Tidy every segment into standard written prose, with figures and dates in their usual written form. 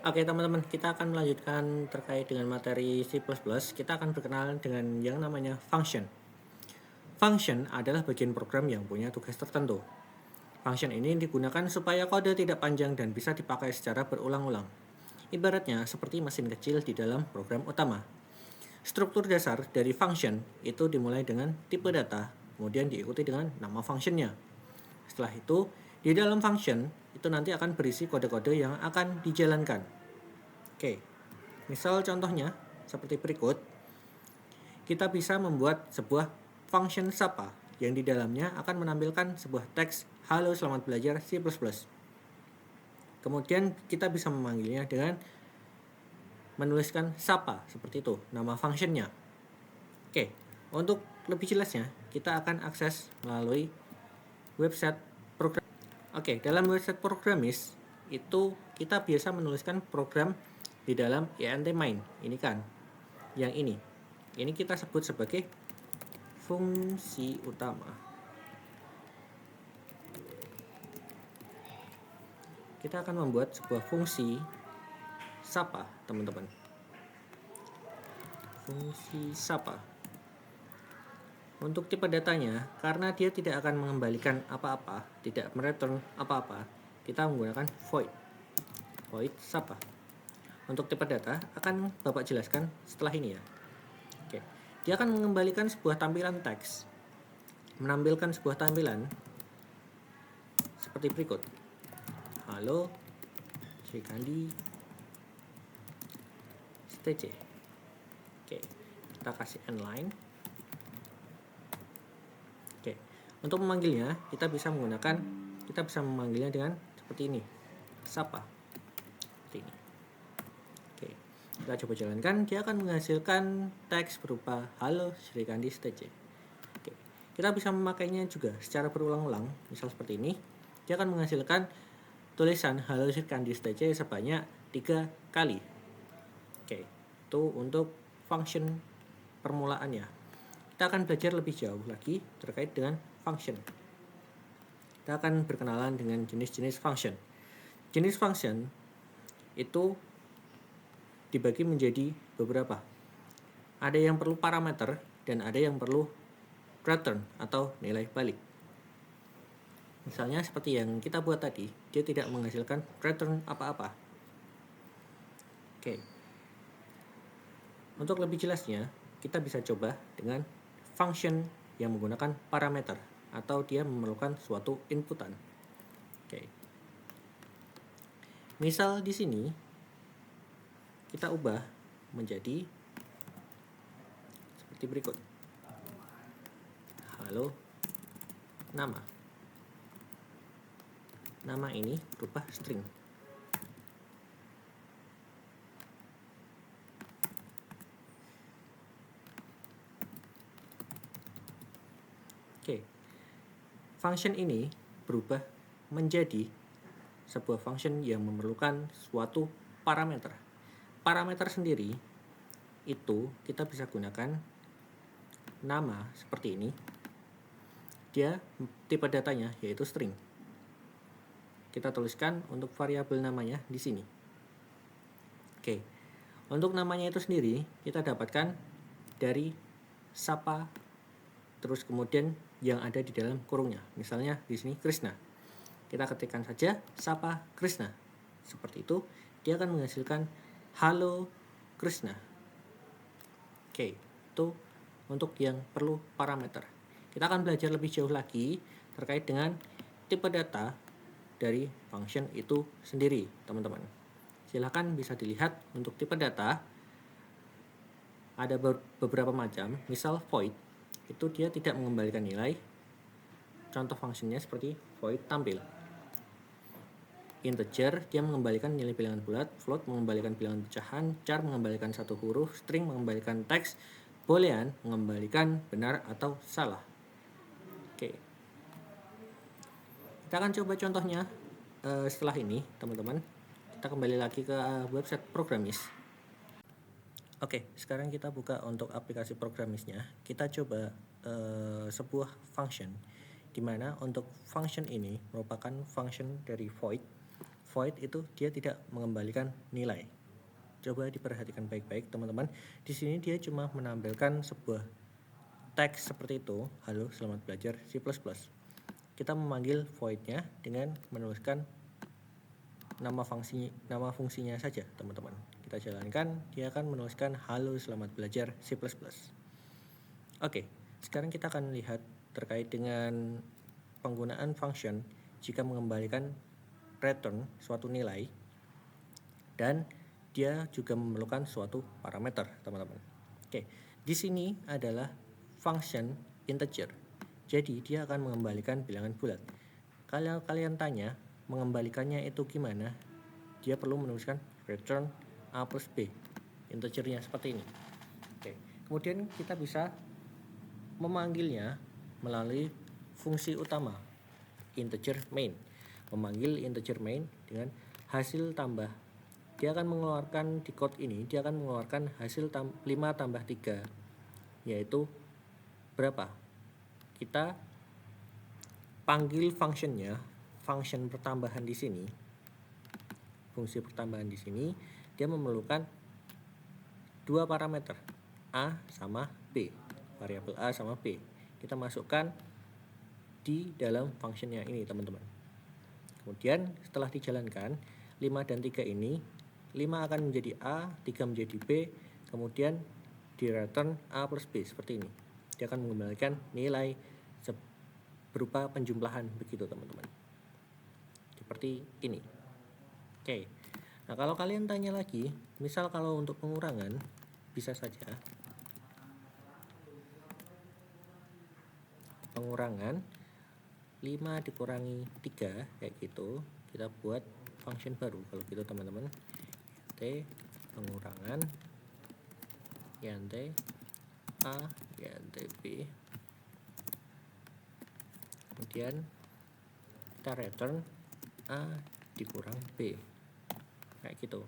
Oke teman-teman, kita akan melanjutkan terkait dengan materi C++. Kita akan berkenalan dengan yang namanya function. Function adalah bagian program yang punya tugas tertentu. Function ini digunakan supaya kode tidak panjang dan bisa dipakai secara berulang-ulang. Ibaratnya seperti mesin kecil di dalam program utama. Struktur dasar dari function itu dimulai dengan tipe data, kemudian diikuti dengan nama functionnya. Setelah itu, di dalam function itu nanti akan berisi kode-kode yang akan dijalankan. Oke, misal contohnya seperti berikut. Kita bisa membuat sebuah function sapa yang di dalamnya akan menampilkan sebuah teks "Halo, selamat belajar C++". Kemudian kita bisa memanggilnya dengan menuliskan sapa seperti itu, nama functionnya. Oke, untuk lebih jelasnya kita akan akses melalui website program. Oke, dalam website Programmis itu kita biasa menuliskan program di dalam int main. Ini kan, yang ini. Ini kita sebut sebagai fungsi utama. Kita akan membuat sebuah fungsi sapa, teman-teman. Fungsi sapa. Untuk tipe datanya, karena dia tidak akan mengembalikan apa-apa, tidak mereturn apa-apa, kita menggunakan void. Void sapa. Untuk tipe data akan Bapak jelaskan setelah ini ya. Oke. Dia akan mengembalikan sebuah tampilan teks. Menampilkan sebuah tampilan seperti berikut. Halo, Sri Kandi STC. Oke, kita kasih endline. Oke, untuk memanggilnya kita bisa memanggilnya dengan seperti ini, sapa, seperti ini. Oke, kita coba jalankan. Dia akan menghasilkan teks berupa halo Sri Kandi STC. Oke, kita bisa memakainya juga secara berulang-ulang. Misal seperti ini, dia akan menghasilkan tulisan halo Sri Kandi STC sebanyak 3 kali. Oke, itu untuk function permulaannya. Kita akan belajar lebih jauh lagi terkait dengan function. Kita akan berkenalan dengan jenis-jenis function. Jenis function itu dibagi menjadi beberapa. Ada yang perlu parameter dan ada yang perlu return atau nilai balik. Misalnya seperti yang kita buat tadi, dia tidak menghasilkan return apa-apa. Oke. Untuk lebih jelasnya, kita bisa coba dengan function yang menggunakan parameter atau dia memerlukan suatu inputan. Oke. Misal di sini kita ubah menjadi seperti berikut. Halo, nama. Nama ini berupa string. Oke. Function ini berubah menjadi sebuah function yang memerlukan suatu parameter. Parameter sendiri itu kita bisa gunakan nama seperti ini. Dia tipe datanya yaitu string. Kita tuliskan untuk variabel namanya di sini. Oke. Untuk namanya itu sendiri kita dapatkan dari sapa terus kemudian yang ada di dalam kurungnya. Misalnya di sini Krishna. Kita ketikkan saja sapa Krishna. Seperti itu, dia akan menghasilkan halo Krishna. Oke, itu untuk yang perlu parameter. Kita akan belajar lebih jauh lagi terkait dengan tipe data dari function itu sendiri, teman-teman. Silakan bisa dilihat untuk tipe data ada beberapa macam. Misal void, itu dia tidak mengembalikan nilai. Contoh fungsinya seperti void tampil. Integer dia mengembalikan nilai bilangan bulat, float mengembalikan bilangan pecahan, char mengembalikan satu huruf, string mengembalikan teks, boolean mengembalikan benar atau salah. Oke. Kita akan coba contohnya setelah ini, teman-teman. Kita kembali lagi ke website Programmis. Oke, sekarang kita buka untuk aplikasi Programmisnya. Kita coba sebuah function, di mana untuk function ini merupakan function dari void. void itu dia tidak mengembalikan nilai. Coba diperhatikan baik-baik teman-teman. Di sini dia cuma menampilkan sebuah teks seperti itu, halo selamat belajar C++. Kita memanggil void-nya dengan menuliskan nama fungsinya saja teman-teman. Kita jalankan, dia akan menuliskan halo selamat belajar C++. Oke, sekarang kita akan lihat terkait dengan penggunaan function jika mengembalikan return suatu nilai dan dia juga memerlukan suatu parameter teman-teman. Oke, di sini adalah function integer. Jadi dia akan mengembalikan bilangan bulat. Kalau kalian tanya mengembalikannya itu gimana, dia perlu menuliskan return A plus B, integernya seperti ini. Oke. Kemudian kita bisa memanggilnya melalui fungsi utama integer main. Memanggil integer main dengan hasil tambah. Dia akan mengeluarkan di code ini, dia akan mengeluarkan hasil 5 tambah 3, yaitu berapa? Kita panggil functionnya, function pertambahan di sini, fungsi pertambahan di sini, dia memerlukan dua parameter, A sama B, variabel A sama B. Kita masukkan di dalam functionnya ini teman-teman. Kemudian setelah dijalankan, 5 dan 3 ini, 5 akan menjadi A, 3 menjadi B, kemudian di return A plus B seperti ini. Dia akan mengembalikan nilai berupa penjumlahan begitu teman-teman. Seperti ini. Oke. Nah, kalau kalian tanya lagi, misal kalau untuk pengurangan bisa saja pengurangan 5 dikurangi 3 kayak gitu, kita buat function baru kalau gitu teman-teman. T pengurangan int A int B, kemudian kita return A dikurang B kayak gitu.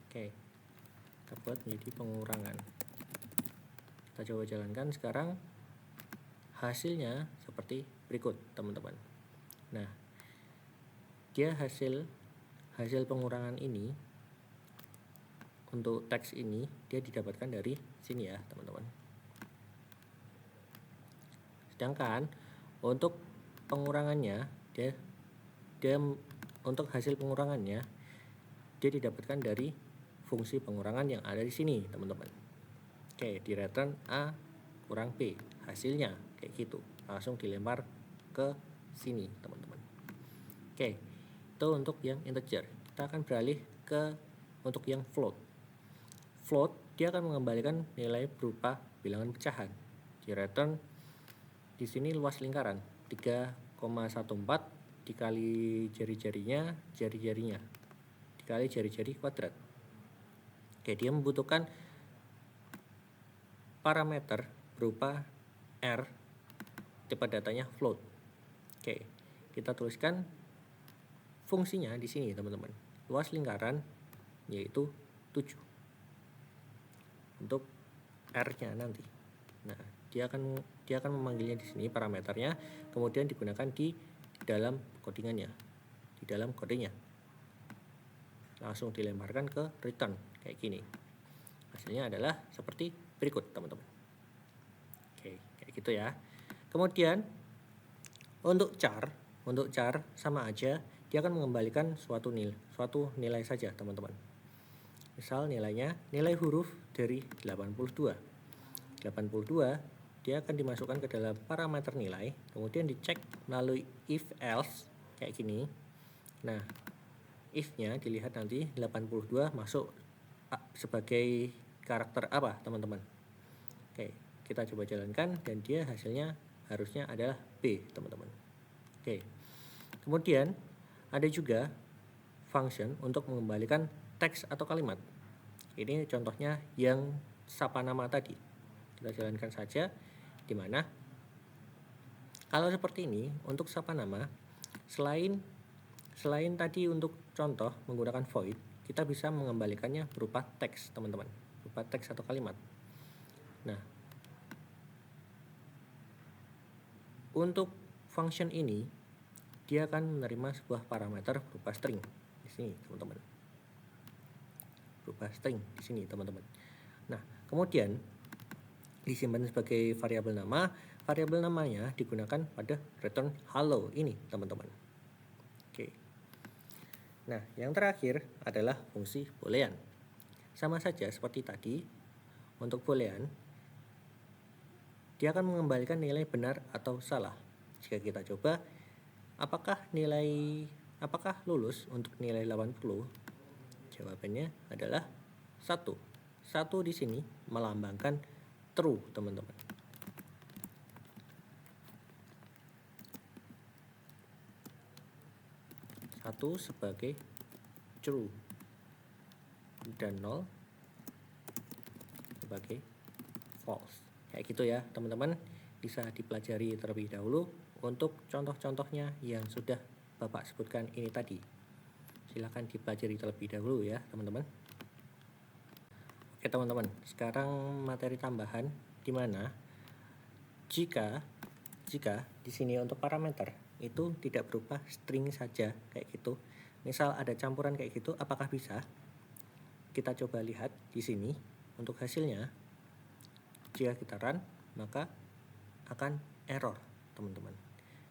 Oke, kita buat menjadi pengurangan. Kita coba jalankan sekarang, hasilnya seperti berikut teman-teman. Nah, dia hasil pengurangan ini untuk teks ini dia didapatkan dari sini ya teman-teman. Sedangkan untuk pengurangannya dia untuk hasil pengurangannya dia didapatkan dari fungsi pengurangan yang ada di sini teman-teman. Oke, di return A kurang B, hasilnya kayak gitu, langsung dilempar ke sini teman-teman. Oke, itu untuk yang integer. Kita akan beralih ke untuk yang float. Float dia akan mengembalikan nilai berupa bilangan pecahan. Di return di sini luas lingkaran 3,14 dikali jari-jarinya dikali jari-jari kuadrat. Oke, dia membutuhkan parameter berupa R, tipe datanya float. Oke, kita tuliskan fungsinya di sini teman-teman. Luas lingkaran yaitu 7 untuk R-nya nanti. Nah, dia akan memanggilnya di sini parameternya, kemudian digunakan di dalam codingannya, di dalam kodenya. Langsung dilemparkan ke return kayak gini. Hasilnya adalah seperti berikut teman-teman. Oke, kayak gitu ya. Kemudian untuk char sama aja, dia akan mengembalikan suatu nilai saja teman-teman. Misal nilai huruf dari 82 dia akan dimasukkan ke dalam parameter nilai, kemudian dicek melalui if else kayak gini. Nah, if-nya dilihat nanti 82 masuk sebagai karakter apa teman-teman. Oke, kita coba jalankan dan dia hasilnya harusnya adalah B teman-teman. Oke, kemudian ada juga function untuk mengembalikan teks atau kalimat. Ini contohnya yang sapa nama tadi. Kita jalankan saja, di mana kalau seperti ini untuk sapa nama, selain tadi untuk contoh menggunakan void, kita bisa mengembalikannya berupa teks teman-teman, berupa teks atau kalimat. Nah, untuk function ini dia akan menerima sebuah parameter berupa string. sini, teman-teman. Berubah string di sini, teman-teman. Nah, kemudian disimpan sebagai variabel nama. Variabel namanya digunakan pada return hello ini, teman-teman. Oke. Nah, yang terakhir adalah fungsi boolean. Sama saja seperti tadi. Untuk boolean, dia akan mengembalikan nilai benar atau salah. Jika kita coba, apakah lulus untuk nilai 80? Jawabannya adalah 1. 1 di sini melambangkan true, teman-teman. Satu sebagai true dan 0 sebagai false. Kayak gitu ya, teman-teman. Bisa dipelajari terlebih dahulu untuk contoh-contohnya yang sudah Bapak sebutkan ini tadi. Silahkan dipelajari terlebih dahulu ya, teman-teman. Oke, teman-teman. Sekarang materi tambahan di mana jika di sini untuk parameter itu tidak berupa string saja kayak gitu. Misal ada campuran kayak gitu, apakah bisa? Kita coba lihat di sini untuk hasilnya. Jika kita run, maka akan error, teman-teman.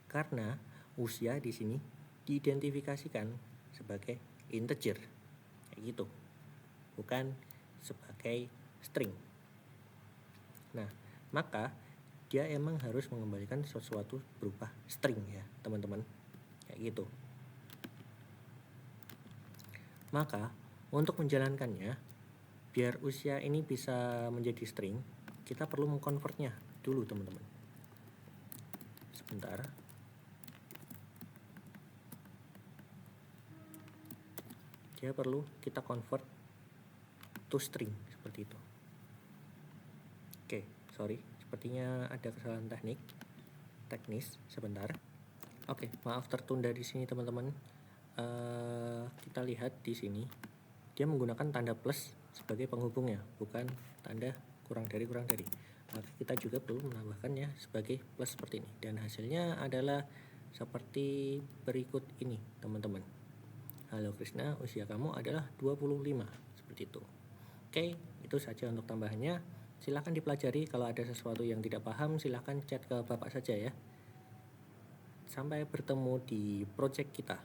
Karena usia di sini diidentifikasikan sebagai integer, kayak gitu, bukan sebagai string. Nah, maka dia emang harus mengembalikan sesuatu berupa string ya, teman-teman, kayak gitu. Maka untuk menjalankannya, biar usia ini bisa menjadi string, kita perlu mengkonvertnya dulu, teman-teman. Sebentar. Dia perlu kita convert to string seperti itu. Oke, sorry, sepertinya ada kesalahan teknis sebentar. Oke, maaf tertunda di sini, teman-teman. Kita lihat di sini, dia menggunakan tanda plus sebagai penghubungnya, bukan tanda kurang dari. Maka kita juga perlu menambahkannya sebagai plus seperti ini. Dan hasilnya adalah seperti berikut ini, teman-teman. Halo Krisna, usia kamu adalah 25, seperti itu. Oke, itu saja untuk tambahannya. Silahkan dipelajari. Kalau ada sesuatu yang tidak paham, silahkan chat ke Bapak saja ya. Sampai bertemu di project kita.